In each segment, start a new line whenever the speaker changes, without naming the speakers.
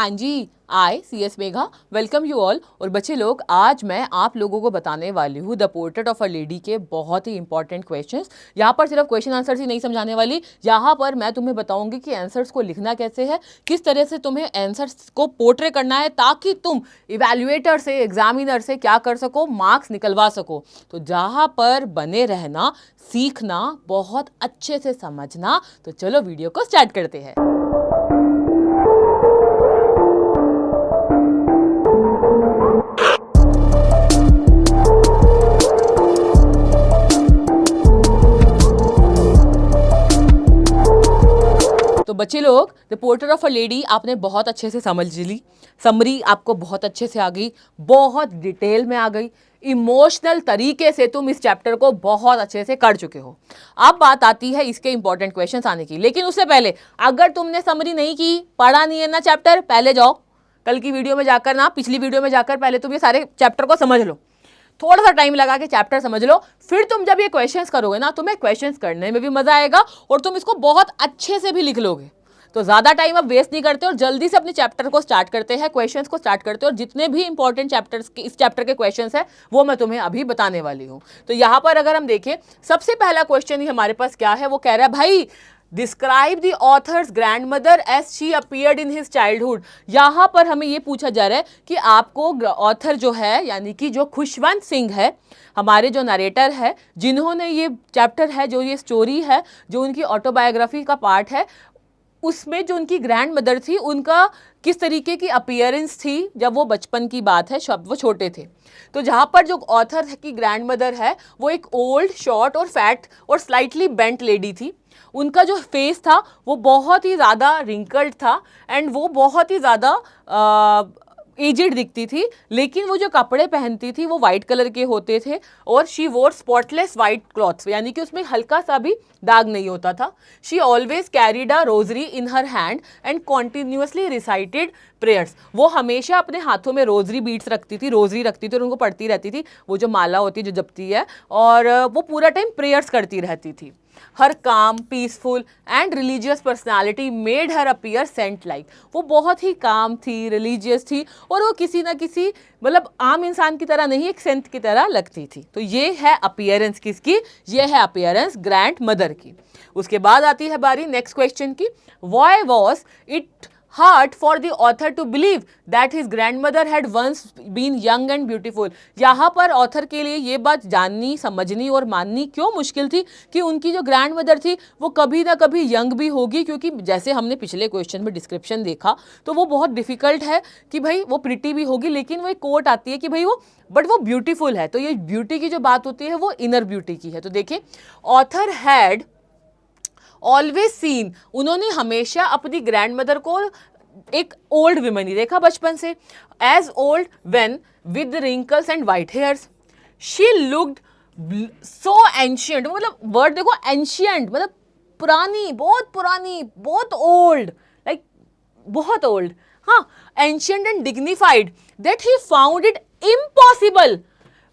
हाँ जी, आई CS Megha welcome you all. और बच्चे लोग, आज मैं आप लोगों को बताने वाली हूँ the portrait of a lady के बहुत ही इंपॉर्टेंट क्वेश्चंस। यहाँ पर सिर्फ क्वेश्चन आंसर्स ही नहीं समझाने वाली, यहाँ पर मैं तुम्हें बताऊंगी कि आंसर्स को लिखना कैसे है, किस तरह से तुम्हें आंसर्स को पोर्ट्रे करना है ताकि तुम इवेल्युएटर से, एग्जामिनर से क्या कर सको, मार्क्स निकलवा सको। तो जहाँ पर बने रहना, सीखना, बहुत अच्छे से समझना। तो चलो वीडियो को स्टार्ट करते हैं। तो बच्चे लोग, the portrait of a lady आपने बहुत अच्छे से समझ ली, समरी आपको बहुत अच्छे से आ गई, बहुत डिटेल में आ गई, इमोशनल तरीके से तुम इस चैप्टर को बहुत अच्छे से कर चुके हो। अब बात आती है इसके इंपॉर्टेंट क्वेश्चंस आने की, लेकिन उससे पहले अगर तुमने समरी नहीं की, पढ़ा नहीं है ना चैप्टर, पहले जाओ कल की वीडियो में जाकर ना, पिछली वीडियो में जाकर पहले तुम ये सारे चैप्टर को समझ लो, थोड़ा सा टाइम लगा के चैप्टर समझ लो। फिर तुम जब ये क्वेश्चंस करोगे ना, तुम्हें क्वेश्चंस करने में भी मजा आएगा और तुम इसको बहुत अच्छे से भी लिख लोगे। तो ज्यादा टाइम अब वेस्ट नहीं करते और जल्दी से अपने चैप्टर को स्टार्ट करते हैं, क्वेश्चंस को स्टार्ट करते हैं। और जितने भी इंपॉर्टेंट चैप्टर्स के इस चैप्टर के क्वेश्चंस हैं वो मैं तुम्हें अभी बताने वाली हूं। तो यहां पर अगर हम देखें, सबसे पहला क्वेश्चन ही हमारे पास क्या है, वो कह रहा है भाई describe the author's grandmother as she appeared in his childhood. यहाँ पर हमें ये पूछा जा रहा है कि आपको ऑथर जो है, यानी कि जो खुशवंत सिंह है, हमारे जो नरेटर है, जिन्होंने ये चैप्टर है, जो ये स्टोरी है, जो उनकी ऑटोबायोग्राफी का पार्ट है, उसमें जो उनकी ग्रैंड मदर थी, उनका किस तरीके की अपीयरेंस थी जब वो बचपन की बात है, जब वो छोटे थे। तो जहाँ पर जो ऑथर की ग्रैंड मदर है वो एक ओल्ड, शॉर्ट और फैट और स्लाइटली बेंट लेडी थी। उनका जो फेस था वो बहुत ही ज़्यादा रिंकल्ड था एंड वो बहुत ही ज़्यादा एजेड दिखती थी, लेकिन वो जो कपड़े पहनती थी वो वाइट कलर के होते थे और शी वोर स्पॉटलेस वाइट क्लॉथ्स, यानी कि उसमें हल्का सा भी दाग नहीं होता था। She always carried a rosary in her hand and continuously recited prayers. वो हमेशा अपने हाथों में रोजरी बीट्स रखती थी, रोजरी रखती थी और उनको पढ़ती रहती थी, वो जो माला होती है जो जपती है, और वो पूरा टाइम प्रेयर्स करती रहती थी। हर काम, peaceful and religious personality made her appear saint like. वो बहुत ही काम थी, रिलीजियस थी और वो किसी ना किसी, मतलब आम इंसान की तरह नहीं, एक सेंट की तरह लगती थी। तो ये है अपीयरेंस किसकी, ये है अपीयरेंस ग्रैंड मदर की। उसके बाद आती है बारी नेक्स्ट क्वेश्चन की। Why was it hard for the author to believe that his grandmother had once been young and beautiful। यहाँ पर ऑथर के लिए ये बात जाननी, समझनी और माननी क्यों मुश्किल थी कि उनकी जो ग्रैंड मदर थी वो कभी ना कभी यंग भी होगी, क्योंकि जैसे हमने पिछले क्वेश्चन में डिस्क्रिप्शन देखा तो वो बहुत डिफिकल्ट है कि भाई वो प्रिटी भी होगी, लेकिन वो एक कोट आती है कि भाई वो बट वो ब्यूटीफुल है। तो ये ब्यूटी की जो बात होती है वो इनर ब्यूटी की है। तो देखिए, ऑथर हैड ऑलवेज सीन, उन्होंने हमेशा अपनी ग्रैंड मदर को एक ओल्ड विमन ही देखा बचपन से, as old when with wrinkles and white hairs. She looked so ancient, मतलब वर्ड देखो, एंशियंट मतलब पुरानी, बहुत ओल्ड, लाइक बहुत ओल्ड। हाँ, ancient and dignified that he found it impossible,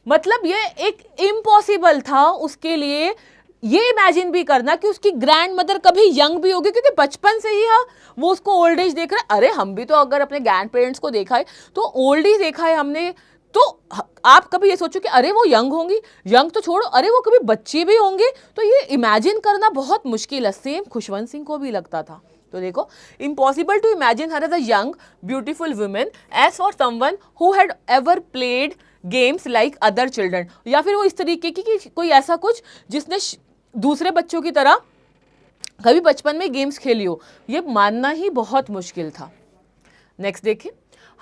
मतलब ये एक इम्पॉसिबल था उसके लिए ये इमेजिन भी करना कि उसकी ग्रैंड मदर कभी यंग भी होगी, क्योंकि बचपन से ही हाँ वो उसको ओल्ड एज देख रहा है। अरे हम भी तो अगर अपने ग्रैंड पेरेंट्स को देखा है तो ओल्ड ही देखा है हमने। तो आप कभी ये सोचो कि अरे वो यंग होंगी, यंग तो छोड़ो, अरे वो कभी बच्चे भी होंगे, तो ये इमेजिन करना बहुत मुश्किल है। सेम खुशवंत सिंह को भी लगता था। तो देखो, impossible to imagine her as a young beautiful woman as for someone who had ever played games like other children, या फिर वो इस तरीके की कि कोई ऐसा कुछ जिसने दूसरे बच्चों की तरह कभी बचपन में गेम्स खेली हो, ये मानना ही बहुत मुश्किल था। नेक्स्ट देखिए,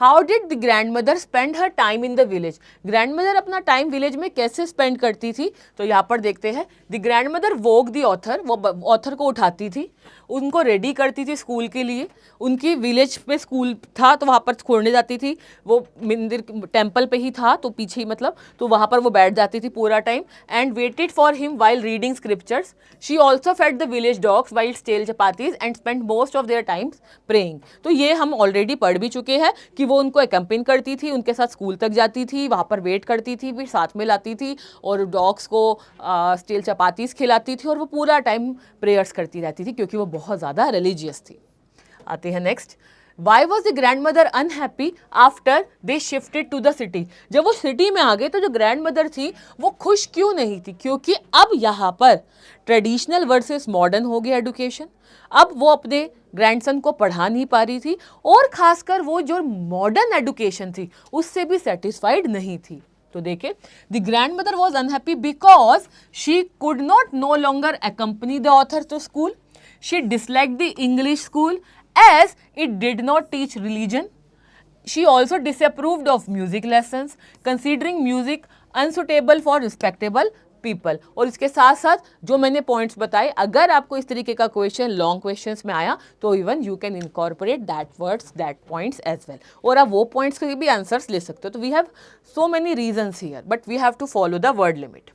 how did the grand mother spend her time in the village. Grand mother अपना टाइम विलेज में कैसे स्पेंड करती थी, तो यहाँ पर देखते हैं। The grand mother woke the author, वो ऑथर को उठाती थी, उनको रेडी करती थी स्कूल के लिए। उनकी विलेज में स्कूल था तो वहाँ पर छोड़ने जाती थी, वो मंदिर टेम्पल पे ही था तो पीछे ही, मतलब तो वहाँ पर वो बैठ जाती थी पूरा time. And waited for him while reading scriptures. She also fed the village dogs while stale chapatis and spend most of their times praying. तो ये हम ऑलरेडी पढ़ भी चुके हैं कि वो उनको एकम्पेन करती थी, उनके साथ स्कूल तक जाती थी, वहाँ पर वेट करती थी, फिर साथ में लाती थी और डॉग्स को स्टील चपातीस खिलाती थी और वो पूरा टाइम प्रेयर्स करती रहती थी, क्योंकि वो बहुत ज़्यादा रिलीजियस थी। आते हैं next. Why was the grandmother unhappy after they shifted to the city? जब वो सिटी में आ गए तो जो ग्रैंड मदर थी वो खुश क्यों नहीं थी? क्योंकि अब यहाँ पर ट्रेडिशनल वर्सेस मॉडर्न हो गया एडुकेशन। अब वो अपने ग्रैंडसन को पढ़ा नहीं पा रही थी और खासकर वो जो मॉडर्न एडुकेशन थी उससे भी सेटिस्फाइड नहीं थी। तो देखिए, the grand mother was unhappy because she could not know longer accompany the author to school. She disliked the English school as it did not teach religion. She also disapproved of music lessons, considering music unsuitable for respectable people. और इसके साथ साथ जो मैंने points बताए, अगर आपको इस तरीके का क्वेश्चन लॉन्ग क्वेश्चंस में आया तो even you can incorporate that words that points as well, और आप वो पॉइंट्स के भी आंसर्स ले सकते हो। तो we have so many reasons here but we have to follow the word limit.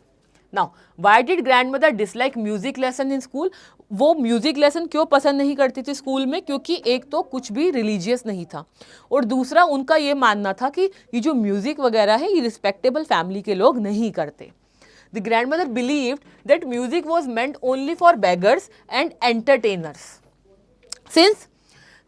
Now why did grand mother dislike music lesson in school? वो म्यूजिक लेसन क्यों पसंद नहीं करती थी स्कूल में? क्योंकि एक तो कुछ भी रिलीजियस नहीं था और दूसरा उनका ये मानना था कि ये जो म्यूजिक वगैरह है ये रिस्पेक्टेबल फैमिली के लोग नहीं करते। The grand mother believed that music was meant only for beggars and entertainers. Since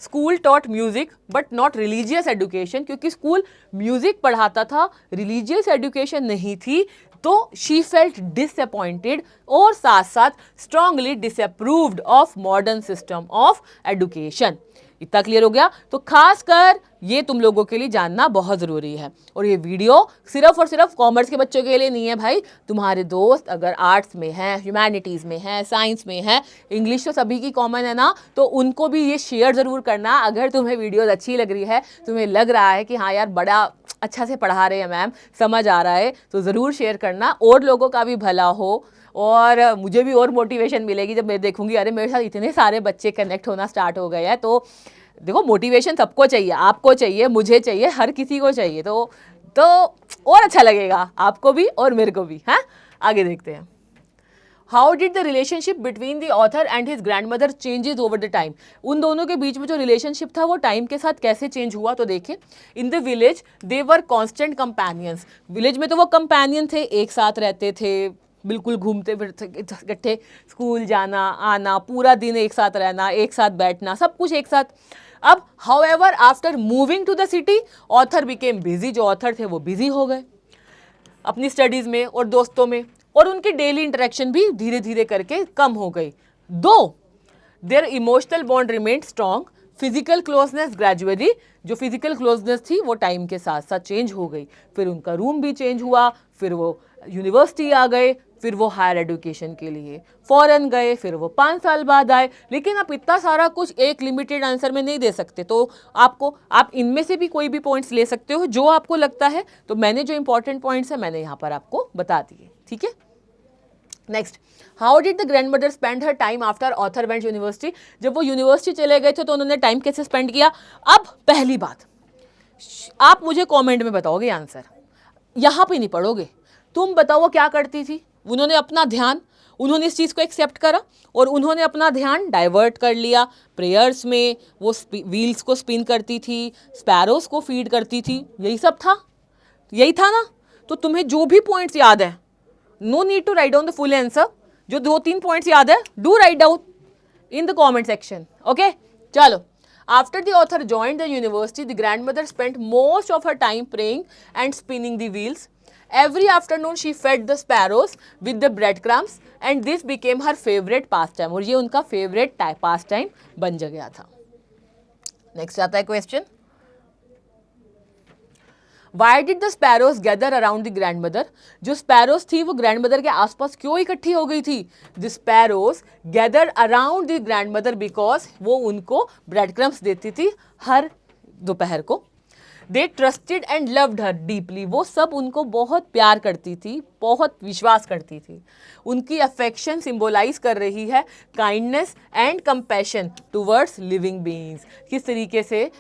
school taught music but not religious education, क्योंकि स्कूल म्यूजिक पढ़ाता था रिलीजियस एजुकेशन नहीं थी, तो शी फेल्ट डिसअपॉइंटेड और साथ साथ strongly disapproved of modern system of education. इतना क्लियर हो गया? तो खासकर ये तुम लोगों के लिए जानना बहुत ज़रूरी है। और ये वीडियो सिर्फ और सिर्फ कॉमर्स के बच्चों के लिए नहीं है भाई, तुम्हारे दोस्त अगर आर्ट्स में हैं, ह्यूमैनिटीज़ में हैं, साइंस में हैं, इंग्लिश तो सभी की कॉमन है ना, तो उनको भी ये शेयर ज़रूर करना। अगर तुम्हें वीडियोज़ अच्छी लग रही है, तुम्हें लग रहा है कि हाँ यार बड़ा अच्छा से पढ़ा रहे हैं मैम, समझ आ रहा है, तो ज़रूर शेयर करना और लोगों का भी भला हो और मुझे भी और मोटिवेशन मिलेगी जब मैं देखूंगी अरे मेरे साथ इतने सारे बच्चे कनेक्ट होना स्टार्ट हो गए हैं। तो देखो, मोटिवेशन सबको चाहिए, आपको चाहिए, मुझे चाहिए, हर किसी को चाहिए, तो और अच्छा लगेगा आपको भी और मेरे को भी। हाँ, आगे देखते हैं। How did the relationship between the author and his grand mother changes over the time? उन दोनों के बीच में जो रिलेशनशिप था वो टाइम के साथ कैसे चेंज हुआ? तो देखिए, in the village they were constant companions. Village में तो वो कंपेनियन थे, एक साथ रहते थे, बिल्कुल घूमते फिरते इकट्ठे, स्कूल जाना आना, पूरा दिन एक साथ रहना, एक साथ बैठना, सब कुछ एक साथ। अब however after moving to the city author became busy. जो ऑथर थे वो बिजी हो गए अपनी स्टडीज़ में और दोस्तों में, और उनकी डेली इंटरेक्शन भी धीरे धीरे करके कम हो गई। Though their emotional bond remained strong, physical closeness gradually, जो फिजिकल क्लोजनेस थी वो टाइम के साथ साथ चेंज हो गई। फिर उनका रूम भी चेंज हुआ, फिर वो यूनिवर्सिटी आ गए, फिर वो हायर एजुकेशन के लिए फॉरेन गए, फिर वो 5 साल बाद आए। लेकिन आप इतना सारा कुछ एक लिमिटेड आंसर में नहीं दे सकते, तो आप इनमें से भी कोई भी पॉइंट्स ले सकते हो जो आपको लगता है। तो मैंने जो इंपॉर्टेंट पॉइंट्स है मैंने यहाँ पर आपको बता दिए, ठीक है। Next, how did the grand mother spend her time after author went university? जब वो यूनिवर्सिटी चले गए थे तो उन्होंने टाइम कैसे स्पेंड किया? अब पहली बात, आप मुझे कमेंट में बताओगे आंसर, यहाँ पे नहीं पढ़ोगे। तुम बताओ वो क्या करती थी? उन्होंने अपना ध्यान, उन्होंने इस चीज़ को एक्सेप्ट करा और उन्होंने अपना ध्यान डाइवर्ट कर लिया प्रेयर्स में। वो व्हील्स को स्पिन करती थी, स्पैरोज को फीड करती थी, यही सब था, यही था ना। तो तुम्हें जो भी पॉइंट्स याद है, no need to write down the full answer, जो 2-3 पॉइंट्स याद है do write down in the comment section, okay. चलो, after the author joined the university, the grandmother spent most of her time praying and spinning the wheels. Every afternoon she fed the sparrows with the breadcrumbs and this became her favorite pastime. और ये उनका favorite pastime बन गया था। Next आता है question. Why did the sparrows gather around the grandmother? जो sparrows थी वो grandmother के आसपास क्यों इकट्ठी हो गई थी? The sparrows gathered around the grandmother because वो उनको bread crumbs देती थी हर दोपहर को। They trusted and loved her deeply. वो सब उनको बहुत प्यार करती थी, बहुत विश्वास करती थी। उनकी affection symbolize कर रही है kindness and compassion towards living beings. किस तरीके से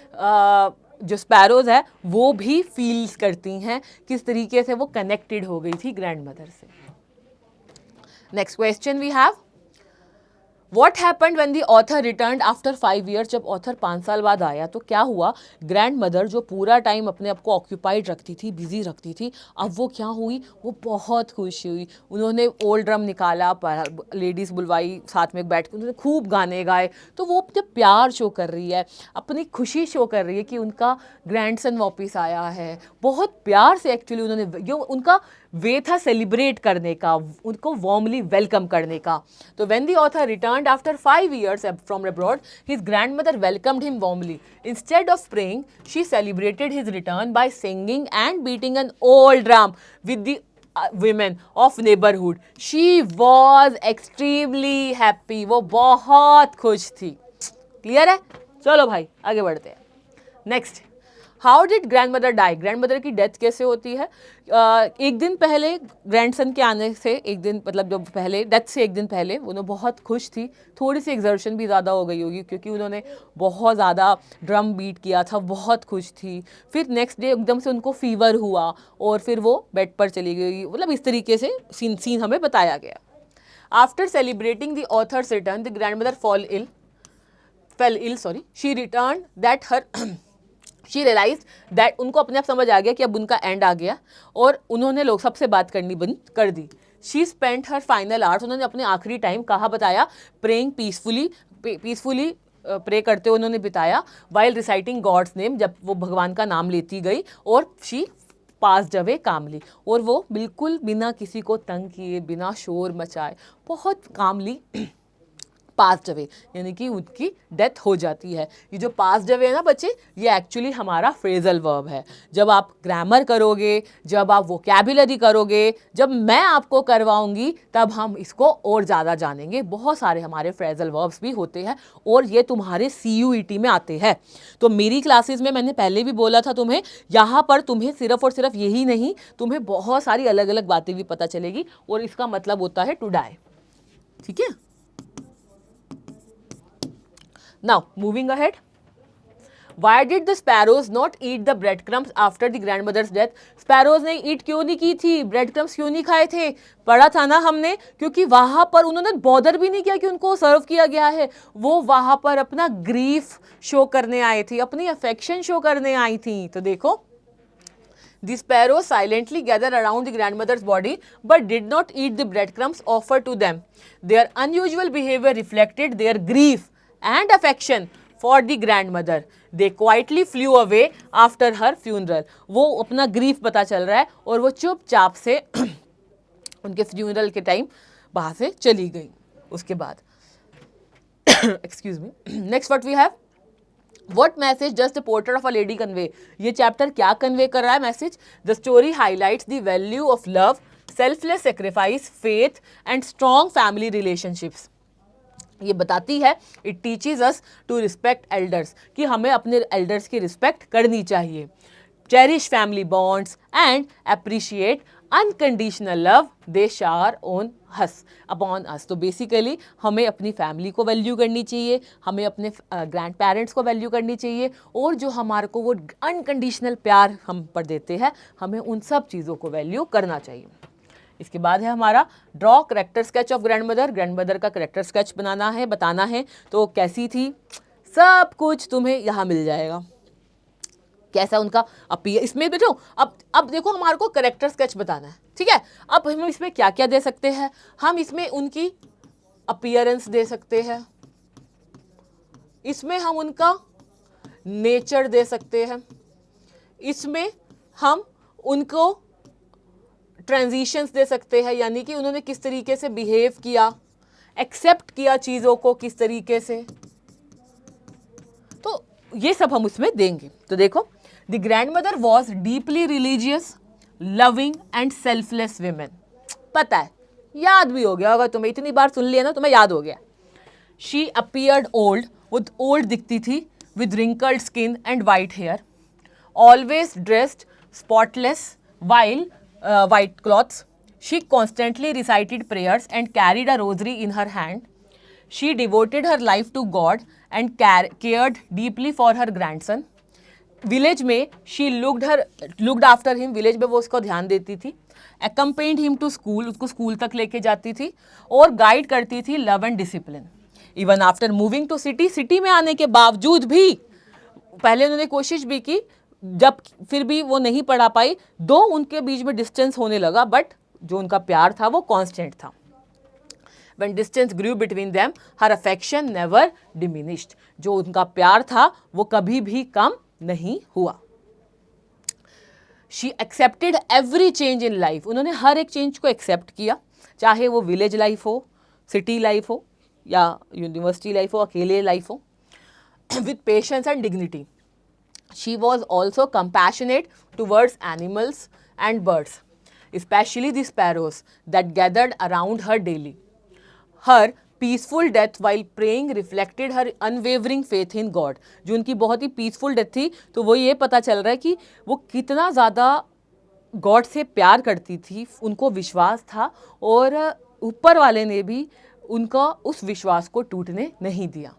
जो स्पैरोज है वो भी फील्स करती हैं, किस तरीके से वो कनेक्टेड हो गई थी ग्रैंड मदर से। Next question we have, what happened when the author return after 5 years, जब ऑथर 5 साल बाद आया तो क्या हुआ, ग्रैंड मदर जो पूरा टाइम अपने आप को ऑक्यूपाइड रखती थी, बिजी रखती थी, अब वो क्या हुई, वो बहुत खुश हुई। उन्होंने ओल्ड ड्रम निकाला, लेडीज़ बुलवाई, साथ में बैठ के उन्होंने खूब गाने गाए। तो वो अपने प्यार शो कर रही है, अपनी खुशी शो कर रही है कि उनका ग्रैंडसन वापस आया है। बहुत प्यार से एक्चुअली उन्होंने, जो उनका वे था सेलिब्रेट करने का, उनको वार्मली वेलकम करने का। तो when the author returned after 5 years from abroad, his grandmother welcomed him warmly. Instead of praying, she celebrated his return by singing and beating an old drum with the women of neighborhood. She was extremely happy. वो बहुत खुश थी। Clear है? चलो भाई आगे बढ़ते हैं। Next, how did grand mother die, grand mother की डेथ कैसे होती है। एक दिन पहले ग्रैंडसन के आने से, एक दिन मतलब जब पहले डेथ से एक दिन पहले उन्होंने बहुत खुश थी, थोड़ी सी एग्जर्शन भी ज़्यादा हो गई होगी क्योंकि उन्होंने बहुत ज़्यादा ड्रम बीट किया था, बहुत खुश थी। फिर नेक्स्ट डे एकदम से उनको फीवर हुआ और फिर वो बेड पर चली गई, मतलब इस तरीके से सीन हमें बताया गया। After celebrating the author's return, the grand mother fell ill, she returned that her she realized that, उनको अपने आप समझ आ गया कि अब उनका एंड आ गया और उन्होंने लोग सबसे बात करनी बंद कर दी। she spent her final hours, उन्होंने अपने आखिरी टाइम कहाँ बताया, praying peacefully प्रे करते हुए उन्होंने बिताया, while reciting God's name, जब वो भगवान का नाम लेती गई, और she passed away calmly, और वो बिल्कुल बिना किसी को तंग किए, बिना शोर मचाए, बहुत कामली पास्ट अवे, यानी कि उनकी डेथ हो जाती है। ये जो पास्ट अवे है ना बच्चे, ये एक्चुअली हमारा फ्रेजल वर्ब है। जब आप ग्रामर करोगे, जब आप वोकैबुलरी करोगे, जब मैं आपको करवाऊंगी, तब हम इसको और ज़्यादा जानेंगे। बहुत सारे हमारे फ्रेजल वर्ब्स भी होते हैं और ये तुम्हारे CUET में आते हैं। तो मेरी क्लासेस में मैंने पहले भी बोला था तुम्हें, यहाँ पर तुम्हें सिर्फ और सिर्फ यही नहीं, तुम्हें बहुत सारी अलग अलग बातें भी पता चलेगी और इसका मतलब होता है टू डाई। ठीक है, now moving ahead, why did the sparrows not eat the breadcrumbs after the grandmother's death? sparrows ने ईट क्यों नहीं की थी, breadcrumbs क्यों नहीं खाए थे, पढ़ा था ना हमने, क्योंकि वहां पर उन्होंने बॉदर भी नहीं किया कि उनको सर्व किया गया है। वो वहां पर अपना ग्रीफ शो करने आए थे, अपनी अफेक्शन शो करने आई थी। तो देखो, the sparrows silently gathered around the grandmother's body but did not eat the breadcrumbs offered to them. Their unusual behavior reflected their grief and affection for the grandmother. They quietly flew away after her funeral. वो अपना grief पता चल रहा है और वो चुपचाप से उनके फ्यूनरल के टाइम वहाँ से चली गई। उसके बाद excuse me, next what we have, What message does the portrait of a lady convey? ये चैप्टर क्या कन्वे कर रहा है message? The story highlights the value of love, selfless sacrifice, faith and strong family relationships. ये बताती है, it teaches us to respect elders, कि हमें अपने एल्डर्स की रिस्पेक्ट करनी चाहिए। Cherish family bonds and appreciate unconditional love they shower on has upon us. तो बेसिकली हमें अपनी फैमिली को वैल्यू करनी चाहिए, हमें अपने ग्रैंड पेरेंट्स को वैल्यू करनी चाहिए, और जो हमारे को वो अनकंडीशनल प्यार हम पर देते हैं, हमें उन सब चीज़ों को वैल्यू करना चाहिए। इसके बाद है हमारा draw character sketch of grandmother. Grandmother का करेक्टर स्केच बनाना है, बताना है। तो कैसी थी, सब कुछ तुम्हें यहाँ मिल जाएगा, कैसा उनका अपीयर। इसमें देखो, अब देखो हमारे को करेक्टर स्केच बताना है, ठीक है। अब हम इसमें क्या क्या दे सकते हैं, हम इसमें उनकी अपीयरेंस दे सकते हैं, इसमें हम उनका नेचर दे सकते हैं, इसमें हम उनको ट्रांजिशंस दे सकते हैं, यानी कि उन्होंने किस तरीके से बिहेव किया, एक्सेप्ट किया चीज़ों को किस तरीके से, तो ये सब हम उसमें देंगे। तो देखो, the grandmother was deeply religious, loving and selfless women. पता है, याद भी हो गया होगा तुम्हें, इतनी बार सुन लिया ना, तुम्हें याद हो गया। शी अपीयर्ड ओल्ड, वो ओल्ड दिखती थी, with wrinkled skin and white hair, always dressed spotless while white cloths. She constantly recited prayers and carried a rosary in her hand. She devoted her life to God and cared deeply for her grandson. Village में she looked after him, village में वो उसको ध्यान देती थी। accompanied him to school, उसको school तक लेके जाती थी और गाइड करती थी love and discipline. Even after moving to city, city में आने के बावजूद भी पहले उन्होंने कोशिश भी की, जब फिर भी वो नहीं पढ़ा पाई, दो उनके बीच में डिस्टेंस होने लगा, बट जो उनका प्यार था वो कांस्टेंट था. When distance grew between them, her affection never diminished. जो उनका प्यार था वो कभी भी कम नहीं हुआ. She accepted every change in life. उन्होंने हर एक चेंज को एक्सेप्ट किया, चाहे वो विलेज लाइफ हो, सिटी लाइफ हो, या यूनिवर्सिटी लाइफ हो, अकेले लाइफ हो, with patience and dignity. She was also compassionate towards animals and birds, especially the sparrows that gathered around her daily. Her peaceful death while praying reflected her unwavering faith in God. जो उनकी बहुत ही peaceful death थी, तो वो ये पता चल रहा है कि वो कितना ज़्यादा गॉड से प्यार करती थी, उनको विश्वास था, और ऊपर वाले ने भी उनका उस विश्वास को टूटने नहीं दिया.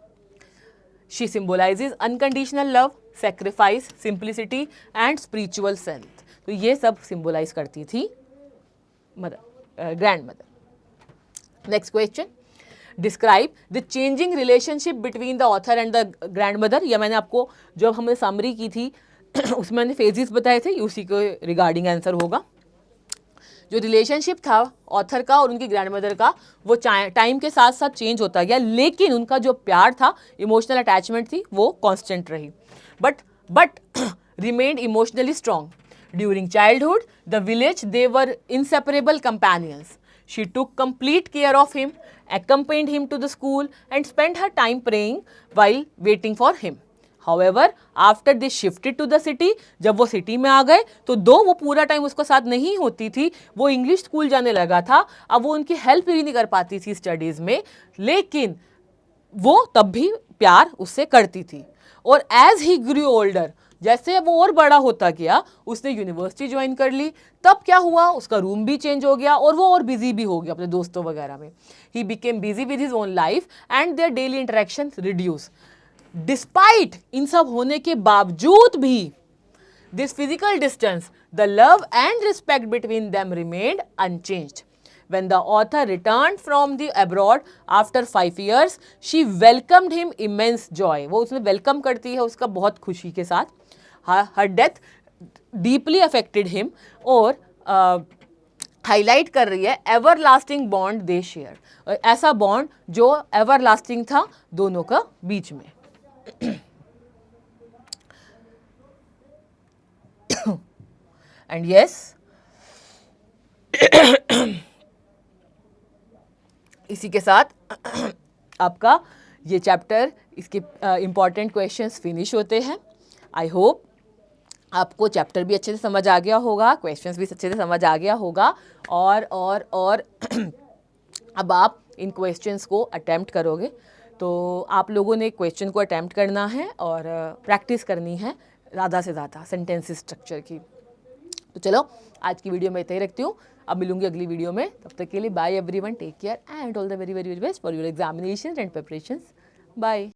She symbolizes unconditional love, sacrifice, simplicity and spiritual strength. तो ये सब सिंबलाइज करती थी mother, grand mother. Next question, describe the changing relationship between the author and the grand mother. या मैंने आपको जब हमने समरी की थी उसमें मैंने फेजेस बताए थे, उसी के रिगार्डिंग आंसर होगा. जो रिलेशनशिप था ऑथर का और उनकी ग्रैंड मदर का, वो टाइम के साथ साथ चेंज होता गया, लेकिन उनका जो प्यार था, इमोशनल अटैचमेंट थी, वो कांस्टेंट रही, but remained emotionally strong. During childhood the village they were inseparable companions. She took complete care of him, accompanied him to the school and spent her time praying while waiting for him. However, after they shifted to the city, जब वो city में आ गए तो दो वो पूरा time उसको साथ नहीं होती थी, वो इंग्लिश स्कूल जाने लगा था, अब वो उनकी हेल्प भी नहीं कर पाती थी स्टडीज़ में, लेकिन वो तब भी प्यार उससे करती थी. और एज ही ग्रू ओल्डर, जैसे वो और बड़ा होता गया, उसने यूनिवर्सिटी ज्वाइन कर ली, तब क्या हुआ, उसका रूम भी चेंज हो गया और वो और बिजी भी हो गया अपने दोस्तों वगैरह में. He became busy with his own life and their daily interaction reduce. Despite इन सब होने के बावजूद भी this physical distance, the love and respect between them remained unchanged. When the author returned from the abroad after 5 years, she welcomed him immense joy. वो उसमें welcome करती है उसका बहुत खुशी के साथ. Her death deeply affected him और हाईलाइट कर रही है everlasting bond they share. ऐसा बॉन्ड जो everlasting था दोनों का बीच में. And yes, इसी के साथ आपका ये चैप्टर, इसके इम्पॉर्टेंट क्वेश्चंस फिनिश होते हैं. आई होप आपको चैप्टर भी अच्छे से समझ आ गया होगा, क्वेश्चंस भी अच्छे से समझ आ गया होगा, और अब आप इन क्वेश्चंस को अटेम्प्ट करोगे. तो आप लोगों ने क्वेश्चन को अटेम्प्ट करना है और प्रैक्टिस करनी है ज़्यादा से ज़्यादा सेंटेंस स्ट्रक्चर की. तो चलो आज की वीडियो में इतना ही रखती हूँ, अब मिलूंगी अगली वीडियो में. तब तक के लिए bye everyone, take care and all the very very best for your examination and preparations. Bye.